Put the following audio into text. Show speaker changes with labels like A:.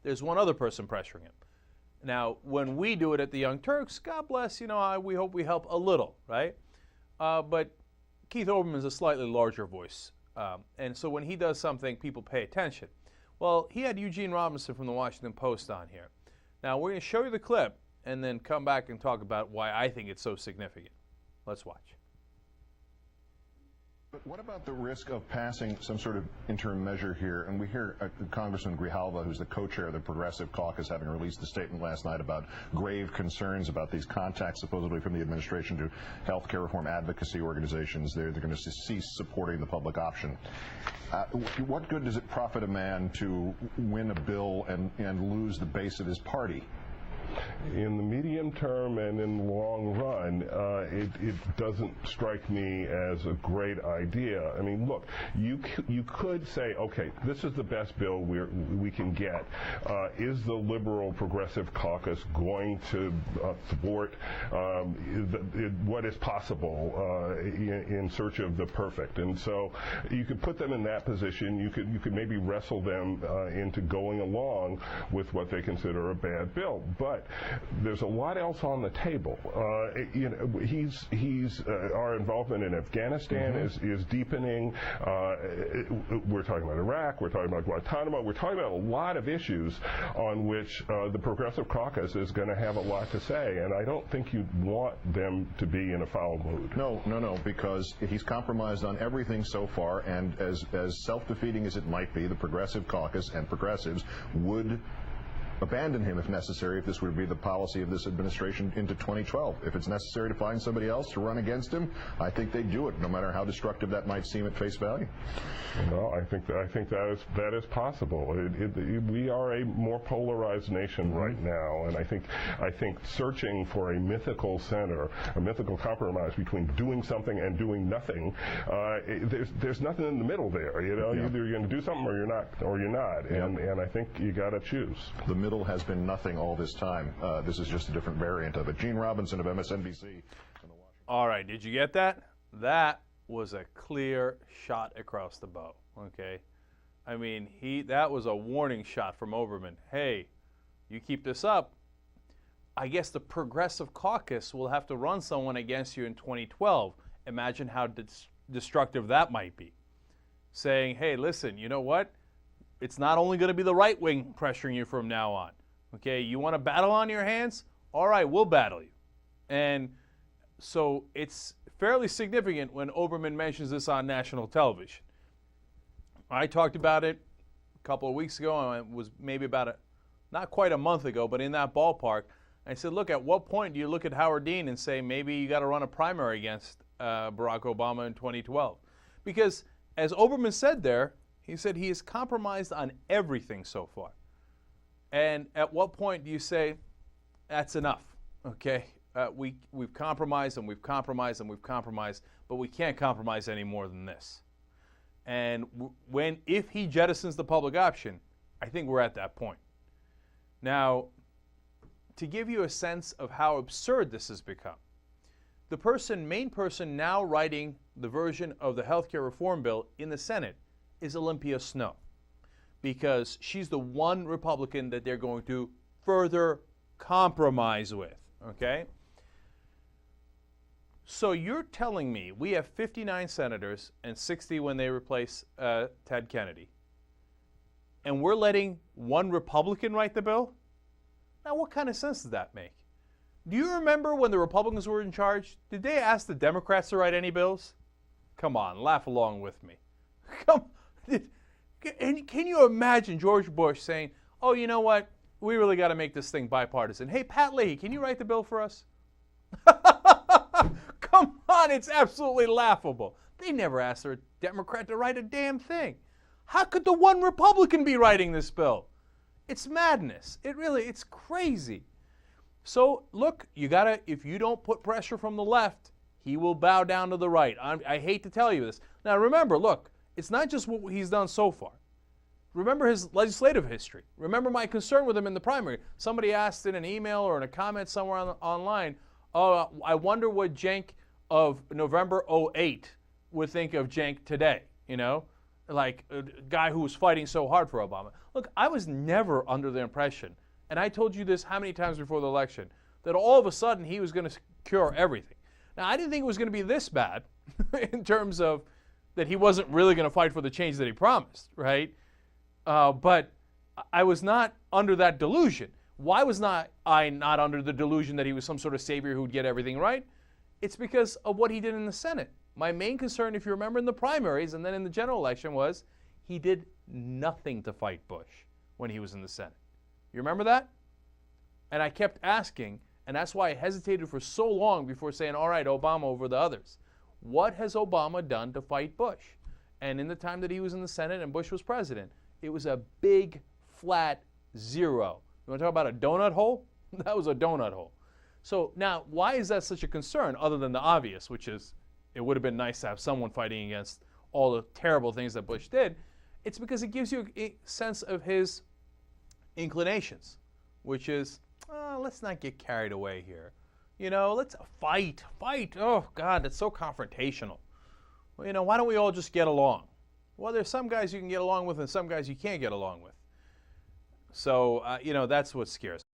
A: There's one other person pressuring him. Now, when we do it at the Young Turks, God bless, we hope we help a little, right? But Keith Olbermann is a slightly larger voice. And so when he does something, people pay attention. Well, he had Eugene Robinson from the Washington Post on here. Now, we're going to show you the clip and then come back and talk about why I think it's so significant. Let's watch.
B: But what about the risk of passing some sort of interim measure here? And we hear Congressman Grijalva, who's the co-chair of the Progressive Caucus, having released a statement last night about grave concerns about these contacts supposedly from the administration to health care reform advocacy organizations. They're going to cease supporting the public option. What good does it profit a man to win a bill and lose the base of his party?
C: In the medium term and in the long run, it doesn't strike me as a great idea. I mean, look, you could say, okay, this is the best bill we can get. Is the liberal progressive caucus going to thwart what is possible in search of the perfect? And so you could put them in that position. You could maybe wrestle them into going along with what they consider a bad bill, but there's a lot else on the table. Our involvement in Afghanistan is deepening. We're talking about Iraq. We're talking about Guantanamo. We're talking about a lot of issues on which the Progressive Caucus is going to have a lot to say, and I don't think you'd want them to be in a foul mood.
B: No, because he's compromised on everything so far, and as self-defeating as it might be, the Progressive Caucus and progressives would abandon him if necessary, if this would be the policy of this administration into 2012. If it's necessary to find somebody else to run against him, I think they'd do it, no matter how destructive that might seem at face value.
C: Well, I think that is possible. We are a more polarized nation right now, and I think searching for a mythical center, a mythical compromise between doing something and doing nothing, there's nothing in the middle there. Either you're going to do something or you're not, and I think you got to choose.
B: The middle has been nothing all this time. This is just a different variant of it. Gene Robinson of MSNBC.
A: All right, did you get that? That was a clear shot across the bow, okay? I mean, that was a warning shot from Olbermann. Hey, you keep this up, I guess the Progressive Caucus will have to run someone against you in 2012. Imagine how destructive that might be. Saying, hey, listen, you know what? It's not only going to be the right wing pressuring you from now on. Okay, you want a battle on your hands? All right, we'll battle you. And so it's fairly significant when Olbermann mentions this on national television. I talked about it a couple of weeks ago, and it was maybe not quite a month ago, but in that ballpark. I said, look, at what point do you look at Howard Dean and say maybe you got to run a primary against Barack Obama in 2012? Because as Olbermann said there, he said he is compromised on everything so far. And at what point do you say, that's enough, okay? We've compromised and we've compromised and we've compromised, but we can't compromise any more than this. And if he jettisons the public option, I think we're at that point. Now, to give you a sense of how absurd this has become, the main person now writing the version of the healthcare reform bill in the Senate is Olympia Snowe, because she's the one Republican that they're going to further compromise with, okay? So you're telling me we have 59 senators and 60 when they replace Ted Kennedy, and we're letting one Republican write the bill? Now, what kind of sense does that make? Do you remember when the Republicans were in charge? Did they ask the Democrats to write any bills? Come on, laugh along with me. And can you imagine George Bush saying, oh, you know what? We really got to make this thing bipartisan. Hey, Pat Leahy, can you write the bill for us? Come on, it's absolutely laughable. They never asked a Democrat to write a damn thing. How could the one Republican be writing this bill? It's madness. It's crazy. So, look, if you don't put pressure from the left, he will bow down to the right. I hate to tell you this. Now, remember, look, it's not just what he's done so far. Remember his legislative history. Remember my concern with him in the primary. Somebody asked in an email or in a comment somewhere online, oh, I wonder what Cenk of November 08 would think of Cenk today, like a guy who was fighting so hard for Obama. Look, I was never under the impression, and I told you this how many times before the election, that all of a sudden he was going to cure everything. Now, I didn't think it was going to be this bad in terms of that he wasn't really going to fight for the change that he promised, right? But I was not under that delusion. Why was I not under the delusion that he was some sort of savior who would get everything right? It's because of what he did in the Senate. My main concern, if you remember in the primaries and then in the general election, was he did nothing to fight Bush when he was in the Senate. You remember that? And I kept asking, and that's why I hesitated for so long before saying, all right, Obama over the others. What has Obama done to fight Bush? And in the time that he was in the Senate and Bush was president, it was a big, flat zero. You want to talk about a donut hole? That was a donut hole. So now, why is that such a concern, other than the obvious, which is it would have been nice to have someone fighting against all the terrible things that Bush did? It's because it gives you a sense of his inclinations, which is, let's not get carried away here. You know, let's fight. Oh, God, that's so confrontational. Well, you know, why don't we all just get along? Well, there's some guys you can get along with and some guys you can't get along with. So, you know, that's what scares me.